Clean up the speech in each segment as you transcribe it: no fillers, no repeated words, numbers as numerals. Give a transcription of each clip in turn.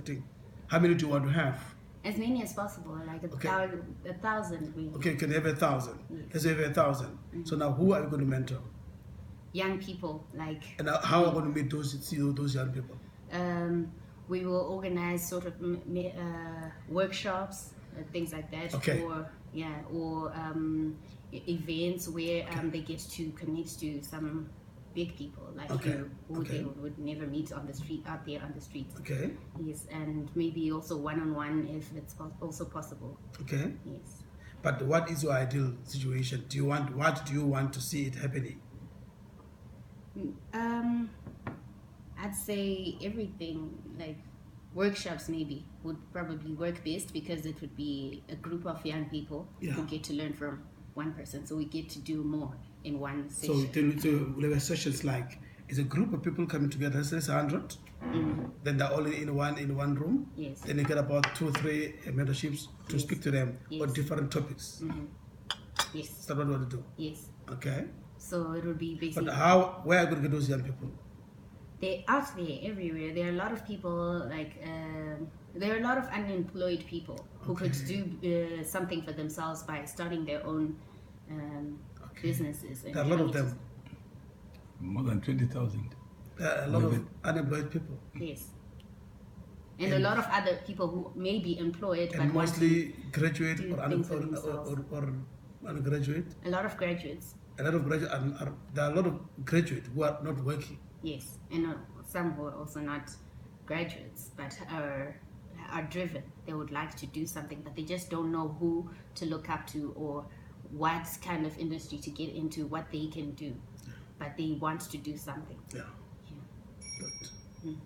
expecting? How many do you want to have? As many as possible, like a 1,000. Really. Okay, can you have 1,000? Yes. Let's have 1,000. Mm-hmm. So now, who are you going to mentor? Young people, like. And how are you going to meet those young people? We will organize sort of workshops, things like that, Okay. or events where they get to connect to some big people like you, who they would never meet on the street, out there on the streets. Okay. Yes, and maybe also one-on-one if it's also possible. Okay. Yes. But what is your ideal situation? What do you want to see it happening? I'd say everything, like workshops maybe would probably work best because it would be a group of young people who get to learn from one person, so we get to do more in one session. So we'll have sessions like, it's a group of people coming together, let's say 100, then they're all in one room. Yes. Then you get about 2 or 3 mentorships to speak to them on different topics. Yes. Is that what you want to do? Yes. Okay. So it would be basically. But where are you going to get those young people? They're out there everywhere. There are a lot of people there are a lot of unemployed people who could do something for themselves by starting their own businesses. There are a lot of them. More than 20,000. There are a lot of unemployed people. Yes. And a lot of other people who may be employed, and but mostly graduate or undergraduate. A lot of graduates. There are a lot of graduates who are not working. Yes, and some who are also not graduates, but are driven. They would like to do something, but they just don't know who to look up to or what kind of industry to get into, what they can do. But they want to do something. Yeah. Good.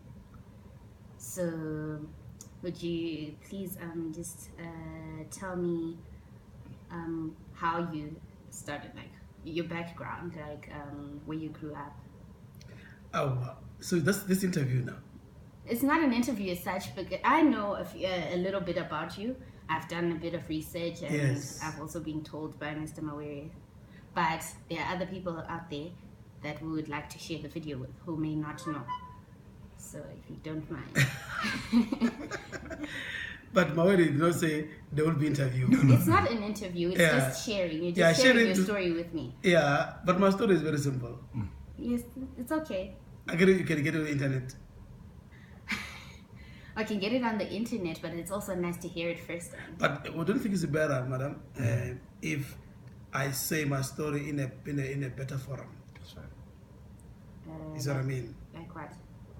So, would you please just tell me how you started, like your background, like where you grew up? Oh, so that's this interview now. It's not an interview as such, but I know a little bit about you. I've done a bit of research, and I've also been told by Mr. Mawere. But there are other people out there that we would like to share the video with who may not know. So if you don't mind. But Mawere did not say there will be interview. It's not an interview, it's just sharing. You're just sharing your story with me. Yeah, but my story is very simple. Yes, it's okay. You can get it on the internet. I can get it on the internet, but it's also nice to hear it first. But I don't think it's better, madam, if I say my story in a better forum. That's right. Is what I mean? Like what?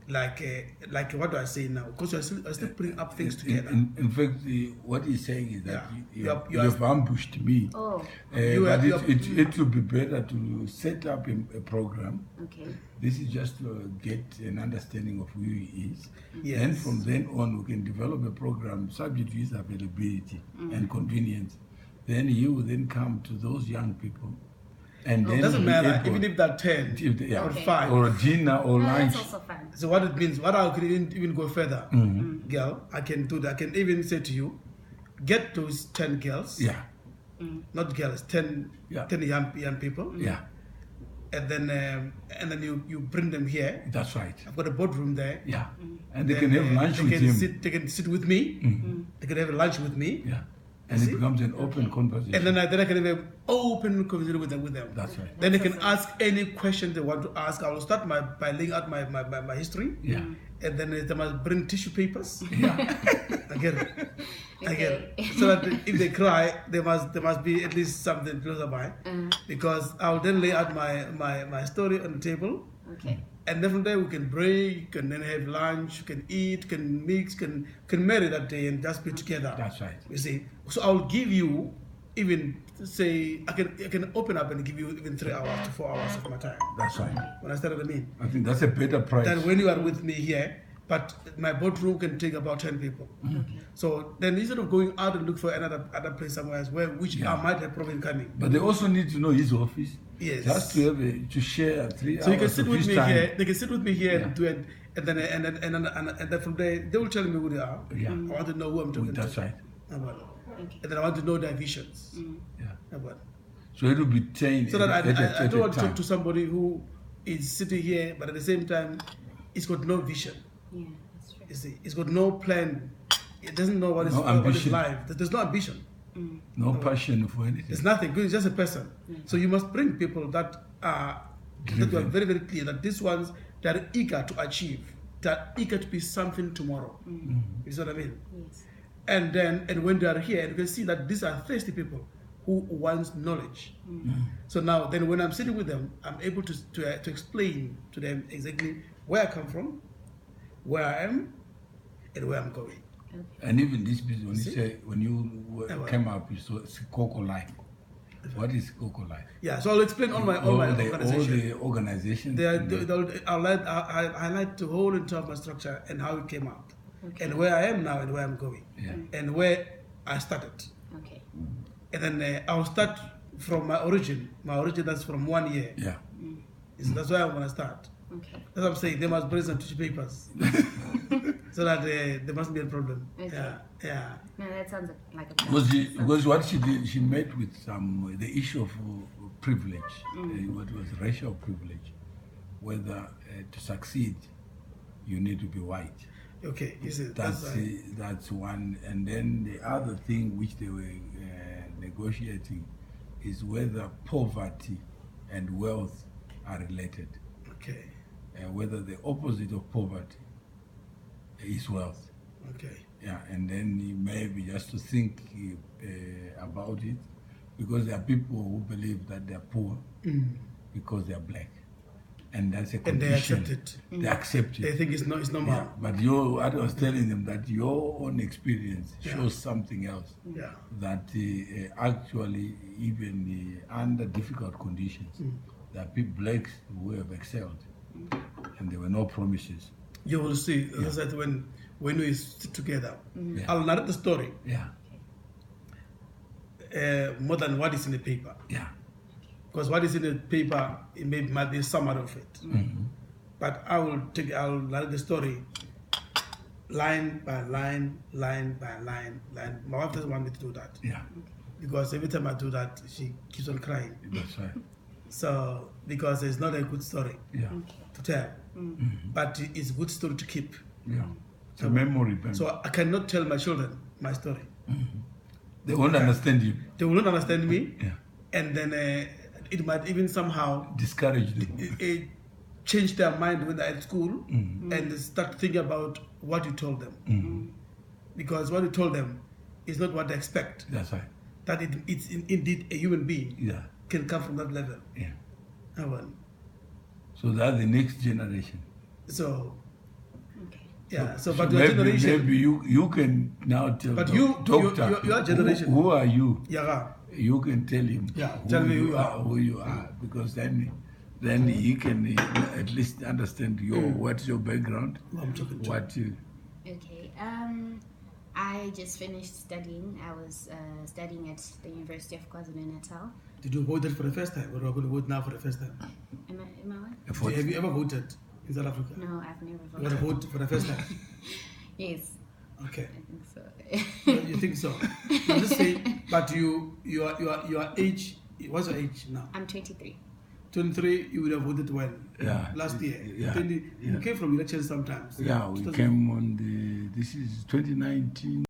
Like what do I say now? Because I still putting up things together. In fact, what he's saying is that you have ambushed me. Oh. But it would be better to set up a program. Okay. This is just to get an understanding of who he is. Yes. And from then on, we can develop a program subject to his availability and convenience. Then he will then come to those young people. And then it doesn't matter, even if they're 10 or 5. Or dinner or lunch. That's also fun. So what it means, what I could even go further, girl, I can do that. I can even say to you, get those 10 girls. Yeah. Not girls, 10 young people. Yeah. And then you bring them here. That's right. I've got a boardroom there. Yeah. And they can have lunch with him. They can sit with me. They can have lunch with me. Yeah. And it becomes an open conversation. And then I can have an open conversation with them. That's right. Then they can ask any question they want to ask. I will start by laying out my history. Yeah. And then they must bring tissue papers. Yeah. I get it. I get it. So that if they cry, there must be at least something closer by. Because I'll then lay out my story on the table. Okay. And then from there we can break and then have lunch, can eat, can mix, can marry that day and just be together. That's right. You see. So I'll give you even say I can open up and give you even 3 hours to 4 hours of my time. That's right. When I started, I mean. I think that's a better price. Than when you are with me here. But my boardroom can take about 10 people. So then instead of going out and look for other place somewhere else which I might have problem coming. But they also need to know his office. Yes. Just to have to share 3 hours. So you can sit with me time. here. They can sit with me here and do it, and then from there they will tell me who they are. Yeah. I want to know who I'm talking to. That's right. And then I want to know their visions. Yeah. So it will be changed. So that I don't want to talk to somebody who is sitting here, but at the same time, it's got no vision. Yeah, that's true. You see, it's got no plan. It doesn't know what is life. There's no ambition. No passion for anything. There's nothing. It's just a person. So you must bring people that are very, very clear that these ones, they are eager to achieve. They are eager to be something tomorrow. You see what I mean? Yes. And when they are here, you can see that these are thirsty people who wants knowledge. So now, then when I'm sitting with them, I'm able to explain to them exactly where I come from, where I am, and where I'm going. And even this business, when you say, when you came up, you saw Coco Life. What is Coco Life? Yeah, so I'll explain all my organization. All the organizations. I like to hold into my structure and how it came out, and where I am now and where I'm going, and where I started. Okay. And then I'll start from my origin. My origin, that's from 1 year. Yeah. That's where I'm going to start. Okay. That's what I'm saying. They must bring some tissue papers so that there mustn't be a problem. Okay. Yeah. No, that sounds like a plan. Because what she did, she met with the issue of privilege, what was racial privilege, whether to succeed, you need to be white. Okay, you see, that's one. And then the other thing which they were negotiating is whether poverty and wealth are related. Okay. Whether the opposite of poverty is wealth. Okay. Yeah, and then maybe just to think about it, because there are people who believe that they are poor because they are black, and that's a condition. And they accept it. They accept it. They think it's normal. Yeah, but I was telling them that your own experience shows something else. Yeah. That actually, even under difficult conditions, there are people, blacks who have excelled, and there were no promises. You will see that when we sit together, I'll narrate the story. Yeah. More than what is in the paper. Yeah. Because what is in the paper, it might be a summary of it. But I'll narrate the story line by line, line by line. My wife doesn't want me to do that. Yeah. Because every time I do that, she keeps on crying. That's right. So, because it's not a good story to tell. But it's a good story to keep. Yeah. It's a memory. So I cannot tell my children my story. They won't understand you. They will not understand me. Yeah. And then it might even somehow discourage them. It change their mind when they're at school and start thinking about what you told them. Because what you told them is not what they expect. That's right. That it's indeed a human being can come from that level. Yeah. So that's the next generation. So, yeah. So but your generation. Maybe you can now tell. But doctor, your generation. Who are you? Yeah. You can tell him. Yeah. Tell me who you are, because then he can at least understand what's your background. I'm talking to. What you. Okay. I just finished studying. I was studying at the University of KwaZulu-Natal. Did you vote for the first time, or are you going to vote now for the first time? Am I what? Have you ever voted in South Africa? No, I've never voted. You want to vote for the first time? Yes. Okay. I think so. You think so? I'm just saying. But your age. What's your age now? I'm 23. 23. You would have voted when? Yeah. Last year. Yeah. You came from elections sometimes. Yeah, we came on this is 2019.